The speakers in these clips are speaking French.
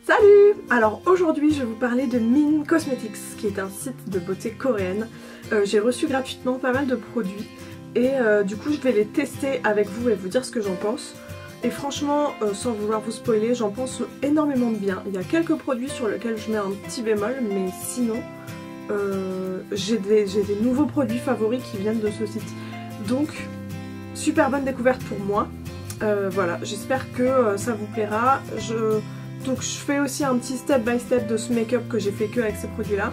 Salut! Alors aujourd'hui je vais vous parler de Min Cosmetics qui est un site de beauté coréenne. J'ai reçu gratuitement pas mal de produits et du coup je vais les tester avec vous et vous dire ce que j'en pense. Et franchement, sans vouloir vous spoiler, j'en pense énormément de bien. Il y a quelques produits sur lesquels je mets un petit bémol, mais sinon j'ai des nouveaux produits favoris qui viennent de ce site. Donc super bonne découverte pour moi. Voilà, j'espère que ça vous plaira. Donc je fais aussi un petit step by step de ce make-up que j'ai fait que avec ces produits-là.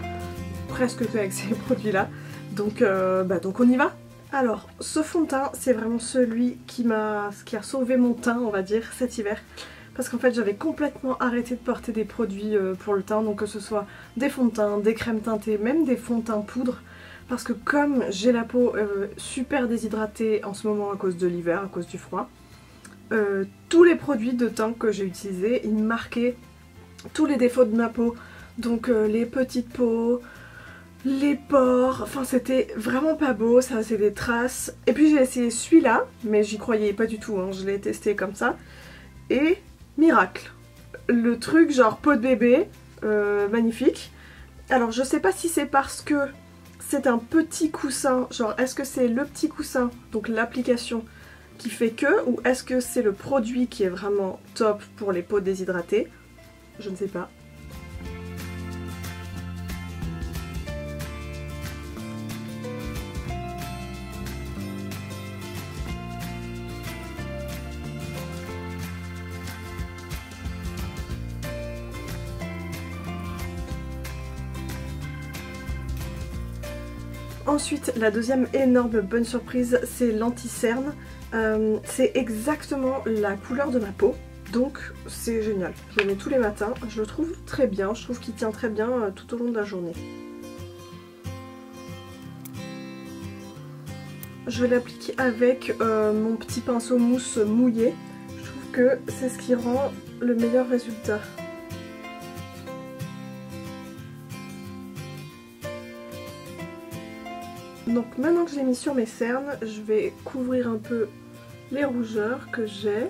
Presque que avec ces produits-là. Donc on y va. Alors, ce fond de teint, c'est vraiment celui qui a sauvé mon teint, on va dire, cet hiver. Parce qu'en fait, j'avais complètement arrêté de porter des produits pour le teint. Donc que ce soit des fonds de teint, des crèmes teintées, même des fonds de teint poudre. Parce que comme j'ai la peau super déshydratée en ce moment à cause de l'hiver, à cause du froid, tous les produits de teint que j'ai utilisés, ils marquaient tous les défauts de ma peau. Donc les petites peaux, les pores, enfin c'était vraiment pas beau, ça c'est des traces. Et puis j'ai essayé celui-là, mais j'y croyais pas du tout, hein. Je l'ai testé comme ça. Et miracle, le truc genre peau de bébé, magnifique. Alors je sais pas si c'est parce que c'est un petit coussin, genre est-ce que c'est le petit coussin, donc l'application qui fait que, ou est-ce que c'est le produit qui est vraiment top pour les peaux déshydratées? Je ne sais pas. Ensuite, la deuxième énorme bonne surprise, c'est l'anti-cerne. C'est exactement la couleur de ma peau, donc c'est génial. Je le mets tous les matins, je le trouve très bien, je trouve qu'il tient très bien tout au long de la journée. Je vais l'appliquer avec mon petit pinceau mousse mouillé. Je trouve que c'est ce qui rend le meilleur résultat. Donc maintenant que j'ai mis sur mes cernes, je vais couvrir un peu les rougeurs que j'ai.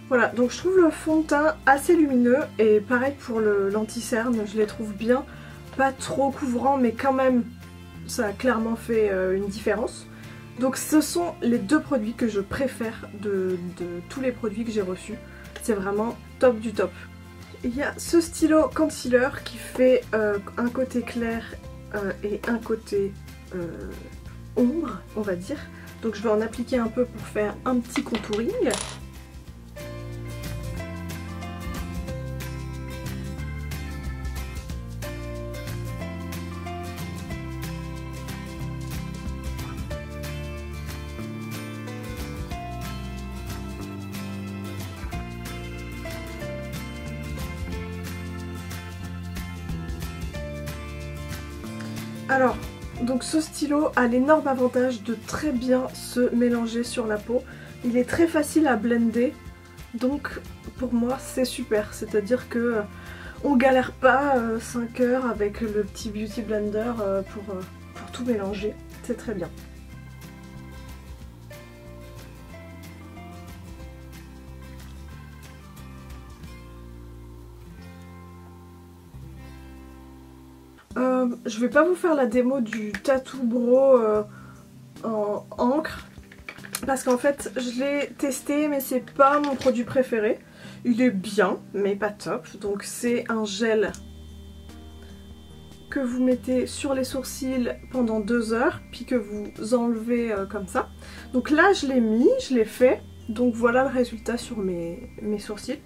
Voilà, donc je trouve le fond de teint assez lumineux et pareil pour l'anti-cerne, je les trouve bien, pas trop couvrant mais quand même ça a clairement fait une différence. Donc ce sont les deux produits que je préfère de tous les produits que j'ai reçus, c'est vraiment top du top. Il y a ce stylo concealer qui fait un côté clair et un côté ombre on va dire, donc je vais en appliquer un peu pour faire un petit contouring. Alors, donc ce stylo a l'énorme avantage de très bien se mélanger sur la peau. Il est très facile à blender, donc pour moi c'est super. C'est-à-dire que on galère pas 5 heures avec le petit beauty blender pour tout mélanger. C'est très bien. Je vais pas vous faire la démo du Tattoo Brow en encre parce qu'en fait je l'ai testé mais c'est pas mon produit préféré. Il est bien mais pas top, donc c'est un gel que vous mettez sur les sourcils pendant 2 heures puis que vous enlevez comme ça. Donc là je l'ai mis, je l'ai fait, donc voilà le résultat sur mes sourcils.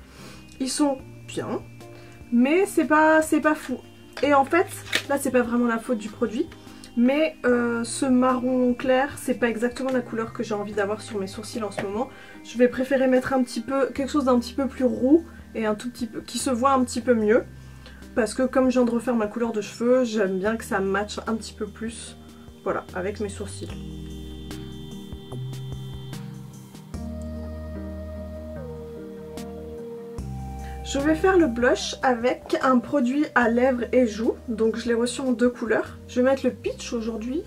Ils sont bien mais c'est pas fou. Et en fait, là c'est pas vraiment la faute du produit, mais ce marron clair, c'est pas exactement la couleur que j'ai envie d'avoir sur mes sourcils en ce moment. Je vais préférer mettre un petit peu, quelque chose d'un petit peu plus roux et un tout petit peu, qui se voit un petit peu mieux. Parce que comme je viens de refaire ma couleur de cheveux, j'aime bien que ça matche un petit peu plus, voilà, avec mes sourcils. Je vais faire le blush avec un produit à lèvres et joues, donc je l'ai reçu en 2 couleurs. Je vais mettre le peach aujourd'hui.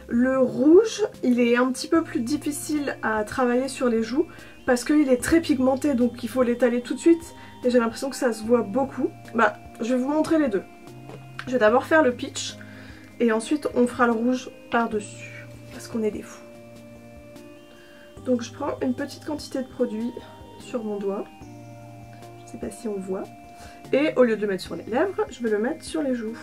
Le rouge, il est un petit peu plus difficile à travailler sur les joues parce qu'il est très pigmenté, donc il faut l'étaler tout de suite et j'ai l'impression que ça se voit beaucoup. Bah, je vais vous montrer les deux. Je vais d'abord faire le peach et ensuite on fera le rouge par-dessus parce qu'on est des fous. Donc je prends une petite quantité de produit sur mon doigt. Je sais pas si on voit. Et au lieu de le mettre sur les lèvres, je vais le mettre sur les joues.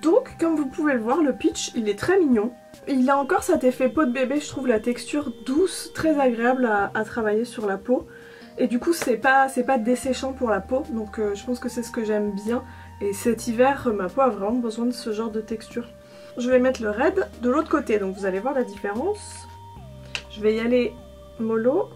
Donc, comme vous pouvez le voir, le peach, il est très mignon. Il a encore cet effet peau de bébé, je trouve la texture douce, très agréable à travailler sur la peau. Et du coup c'est pas desséchant pour la peau, donc je pense que c'est ce que j'aime bien. Et cet hiver ma peau a vraiment besoin de ce genre de texture. Je vais mettre le red de l'autre côté, donc vous allez voir la différence. Je vais y aller mollo.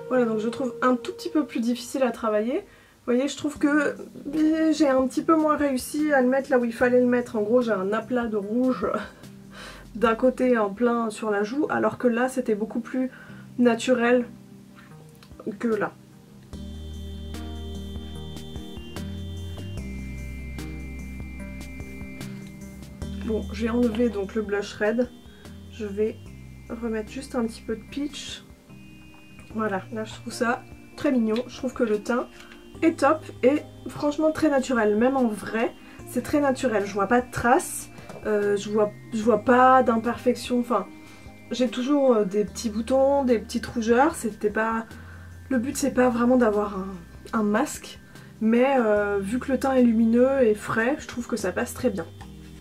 Voilà, donc je trouve un tout petit peu plus difficile à travailler. Vous voyez, je trouve que j'ai un petit peu moins réussi à le mettre là où il fallait le mettre. En gros, j'ai un aplat de rouge d'un côté en plein sur la joue, alors que là, c'était beaucoup plus naturel que là. Bon, j'ai enlevé donc le blush red. Je vais remettre juste un petit peu de peach. Voilà, là je trouve ça très mignon. Je trouve que le teint est top et franchement très naturel. Même en vrai, c'est très naturel. Je vois pas de traces, je vois pas d'imperfection. Enfin, j'ai toujours des petits boutons, des petites rougeurs. C'était pas... Le but c'est pas vraiment d'avoir un masque. Mais vu que le teint est lumineux et frais, je trouve que ça passe très bien.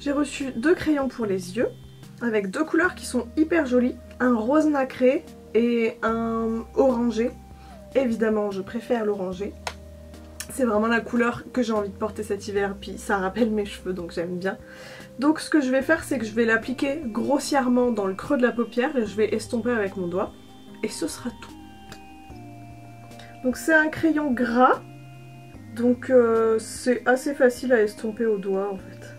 J'ai reçu 2 crayons pour les yeux avec 2 couleurs qui sont hyper jolies. Un rose nacré et un orangé. Évidemment je préfère l'orangé. C'est vraiment la couleur que j'ai envie de porter cet hiver, puis ça rappelle mes cheveux donc j'aime bien. Donc ce que je vais faire c'est que je vais l'appliquer grossièrement dans le creux de la paupière et je vais estomper avec mon doigt. Et ce sera tout. Donc c'est un crayon gras, donc c'est assez facile à estomper au doigt en fait.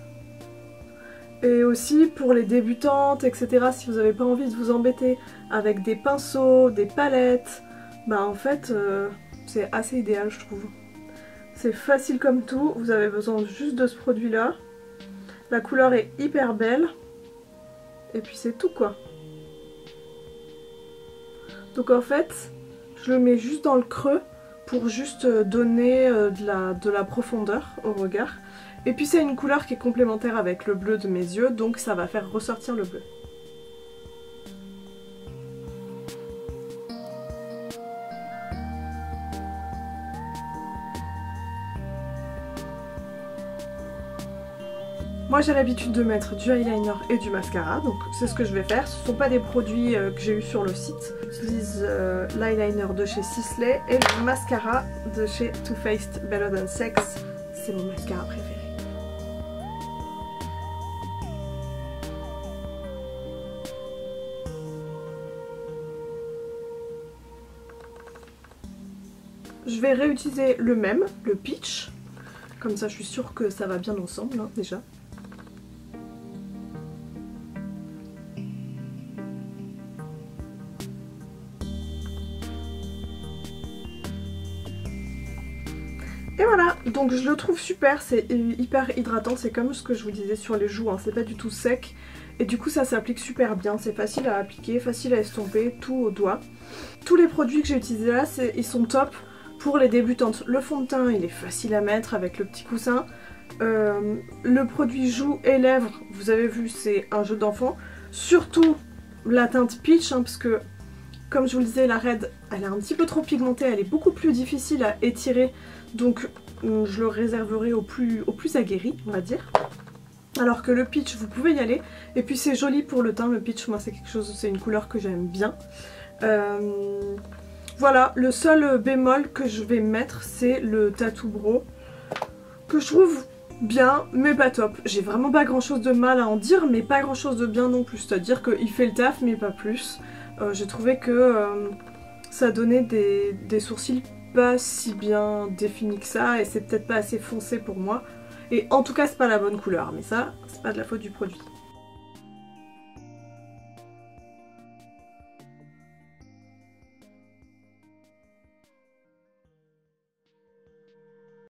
Et aussi pour les débutantes, etc., si vous n'avez pas envie de vous embêter avec des pinceaux, des palettes, bah en fait c'est assez idéal je trouve. C'est facile comme tout, vous avez besoin juste de ce produit là. La couleur est hyper belle. Et puis c'est tout quoi. Donc en fait, je le mets juste dans le creux pour juste donner de la profondeur au regard. Et puis c'est une couleur qui est complémentaire avec le bleu de mes yeux, donc ça va faire ressortir le bleu. Moi j'ai l'habitude de mettre du eyeliner et du mascara, donc c'est ce que je vais faire. Ce ne sont pas des produits que j'ai eu sur le site. J'utilise l'eyeliner de chez Sisley et le mascara de chez Too Faced Better Than Sex. C'est mon mascara préféré. Je vais réutiliser le même, le peach. Comme ça je suis sûre que ça va bien ensemble hein, déjà. Et voilà, donc je le trouve super, c'est hyper hydratant, c'est comme ce que je vous disais sur les joues, hein, c'est pas du tout sec. Et du coup ça s'applique super bien, c'est facile à appliquer, facile à estomper, tout au doigt. Tous les produits que j'ai utilisés là, ils sont top pour les débutantes. Le fond de teint, il est facile à mettre avec le petit coussin. Le produit joues et lèvres, vous avez vu, c'est un jeu d'enfant. Surtout la teinte peach, hein, parce que comme je vous le disais, la red, elle est un petit peu trop pigmentée, elle est beaucoup plus difficile à étirer. Donc je le réserverai au plus aguerri, on va dire. Alors que le peach, vous pouvez y aller. Et puis c'est joli pour le teint, le peach, moi c'est quelque chose, c'est une couleur que j'aime bien. Voilà, le seul bémol que je vais mettre, c'est le Tattoo Brow, que je trouve bien, mais pas top. J'ai vraiment pas grand chose de mal à en dire, mais pas grand chose de bien non plus. C'est-à-dire qu'il fait le taf, mais pas plus. J'ai trouvé que ça donnait des sourcils pas si bien définis que ça, et c'est peut-être pas assez foncé pour moi. Et en tout cas, c'est pas la bonne couleur, mais ça, c'est pas de la faute du produit.